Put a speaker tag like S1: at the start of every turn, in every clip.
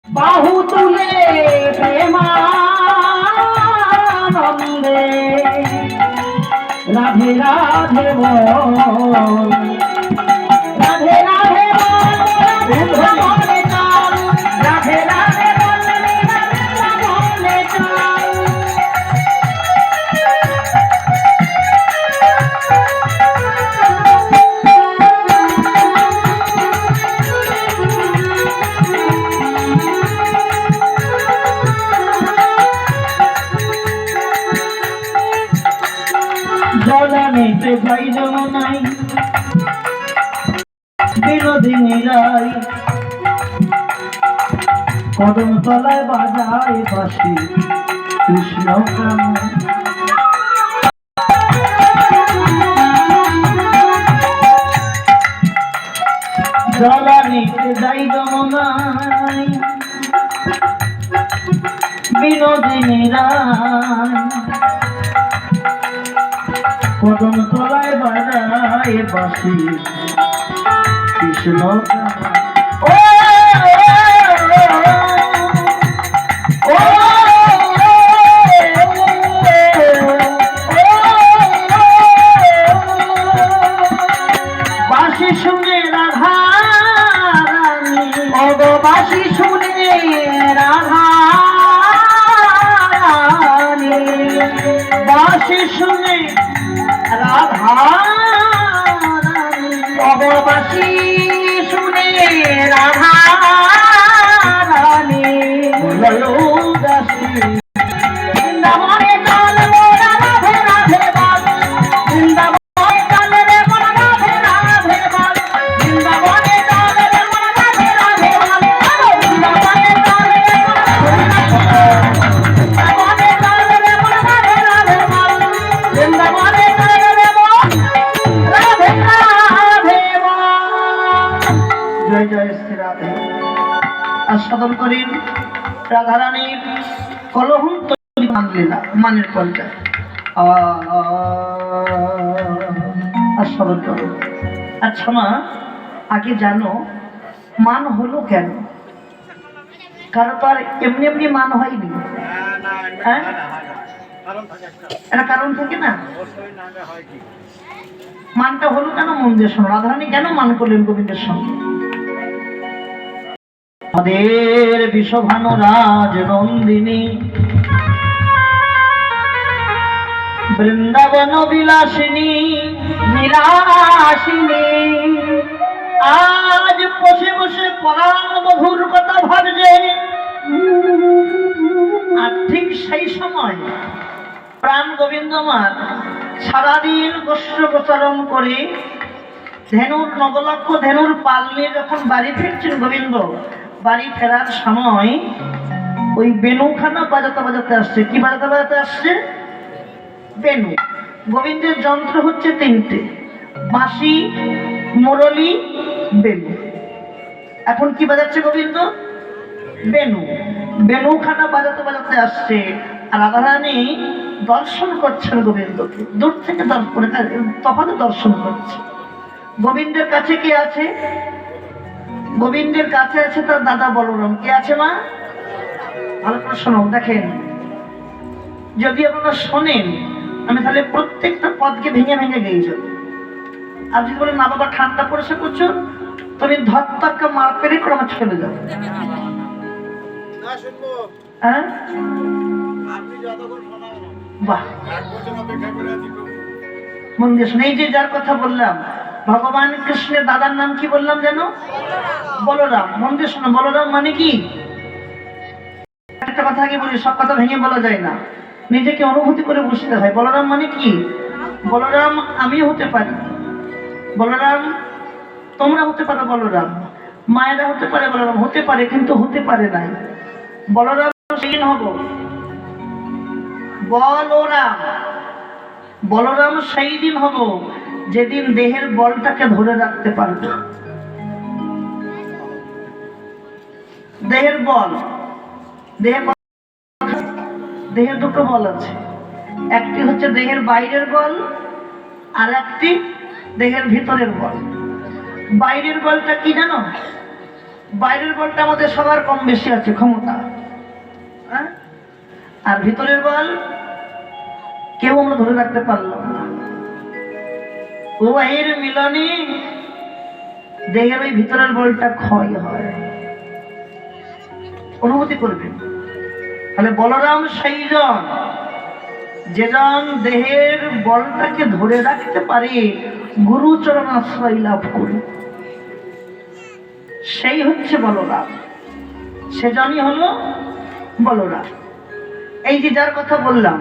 S1: বাহু তুলে প্রেমানন্দে রাধে রাধে বল, রাধে রাধে বল, বৃন্দাবনে চল, রাধে রাধে বল, বৃন্দাবনে চল। জলানেতে যাই যমুনাই বিনোদিনী রাই, কদম তলায় বাজায় বাঁশি কৃষ্ণ গান। জলানেতে যাই যমুনাই বিনোদিনী রাই, কদম তলায় বাজায় বাঁশি কৃষ্ণ গান। বাঁশি শুনে রাধা রানী, বাঁশি শুনে রাধা রানী, বাঁশি শুনে রাধা রানী, বাঁশি শুনে রাধা রানী বলো দাসী। বৃন্দাবনে চল মোরা রাধে রাধে বল, বৃন্দাবনে চল রে মোরা রাধে রাধে বল, বৃন্দাবনে চল রে মোরা রাধে রাধে বল, বৃন্দাবনে চল রে মোরা বৃন্দাবনে চল রে মোরা রাধে রাধে বল, বৃন্দাবনে চল রে মোরা রাধে রাধে বল। জয় জয় শ্রী রাধে। আস্বাদন করেন রাধারানীর কলহন্ত লীলা মানের কলটা। আস্বাদন করো। আচ্ছা মা, আগে জানো মান হলো কেন? কারো তো আর এমনি এমনি মান হয়নি, হ্যাঁ এটা কারণ থাকে না। মানটা হলো কেন? মন দিয়ে শোনো। রাধারানী কেন মান করলেন গোবিন্দের সঙ্গে? আমাদের বিশ্বভানু রাজ নন্দিনী বৃন্দাবন বিলাসিনী বিলাসিনী আজ বসে বসে পরাণ মধুর কথা ভাবছে। আর ঠিক সেই সময় প্রাণ গোবিন্দ মার সারাদিন গোষ্ঠ প্রচারণ করে ধেনুর নবলক্ষ ধেনুর পাল নিয়ে যখন বাড়ি ফিরছেন গোবিন্দ, বাড়ি ফেরার সময় ওই বেনুখানা বাজাতে বাজাতে আসছে। কি বাজাতে বাজাতে আসছে? বেনু। গোবিন্দের যন্ত্র হচ্ছে তিনটে, বাঁশি, মুরলী, বেনু। এখন কি বাজাচ্ছে গোবিন্দ? বেনু। বেনুখানা বাজাতে বাজাতে আসছে। আর রাধারানী দর্শন করছেন গোবিন্দকে, দূর থেকে তফাতে দর্শন করছে। গোবিন্দের কাছে কি আছে? গোবিন্দের কাছে আছে তার দাদা বলরাম। কে আছে মা? ভালো করে শোনো। দেখেন, যদি আপনারা শোনেন আমি তাহলে প্রত্যেকটা পদকে ভেঙে ভেঙে গেয়ে যাব। আর যদি বলেন না বাবা ঠান্ডা পড়েছে প্রচুর, তুমি ধত্তাকে মার পেরে করে আমার চলে যাবে। হ্যাঁ বাহ, মন দিয়ে শোনো। এই যে যার কথা বললাম, ভগবান কৃষ্ণের দাদার নাম কি বললাম যেন? বলরাম। মন দিয়ে শোনো। বলরাম মানে কি? একটা কথা আগে বলি, সব কথা ভেঙে বলা যায় না, নিজেকে অনুভূতি করে বুঝতে হয়। বলরাম মানে কি? বলরাম আমি হতে পারি, বলরাম তোমরা হতে পারো, বলরাম মায়েরা হতে পারে, বলরাম হতে পারে, কিন্তু হতে পারে নাই। বলরাম সেই হব, বলরাম বলরাম সেই দিন হব যেদিন দেহের বলটাকে ধরে রাখতে পারবে। দেহের বল, দেহে দুটো বল আছে। একটি হচ্ছে দেহের বাইরের বল, আর একটি দেহের ভিতরের বল। বাইরের বলটা কি জানো? বাইরের বলটা আমাদের সবার কম বেশি আছে ক্ষমতা, হ্যাঁ? আর ভিতরের বল কেউ আমরা ধরে রাখতে পারলাম না। উভয়ের মিলনে দেহের ওই ভিতরের বলটা ক্ষয় হয়, অনুভূতি করবেন। তাহলে বলরাম সেই জন যেজন দেহের বলটাকে ধরে রাখতে পারে গুরুচরণ আশ্রয় লাভ করে, সেই হচ্ছে বলরাম। সেজনই হলো বলরাম। এই যে যার কথা বললাম,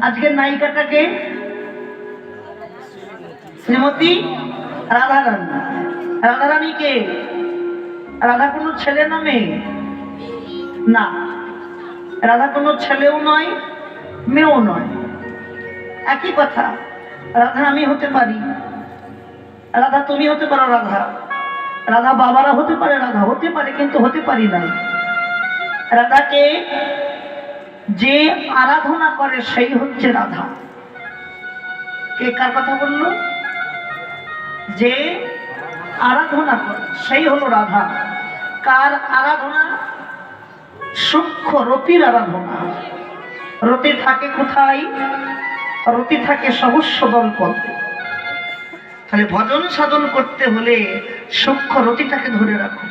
S1: আজকের নায়িকাটাকে শ্রীমতী রাধারানী। রাধারানী কে? রাধা কোনো ছেলে না মেয়ে? না, রাধা কোনো ছেলেও নয় মেয়েও নয়, একই কথা। রাধা আমি হতে পারি, রাধা তুমি হতে পারো, রাধা রাধা বাবারা হতে পারে, রাধা হতে পারে, কিন্তু হতে পারি না। রাধাকে যে আরাধনা করে সেই হচ্ছে রাধা। কে কার কথা বললো? যে আরাধনা করে সেই হলো রাধা। কার আরাধনা? সূক্ষ্ম রতির আরাধনা। রতি থাকে কোথায়? রতি থাকে সহস্র দল পথে। তাহলে ভজন সাধন করতে হলে সূক্ষ্ম রতিটাকে ধরে রাখো।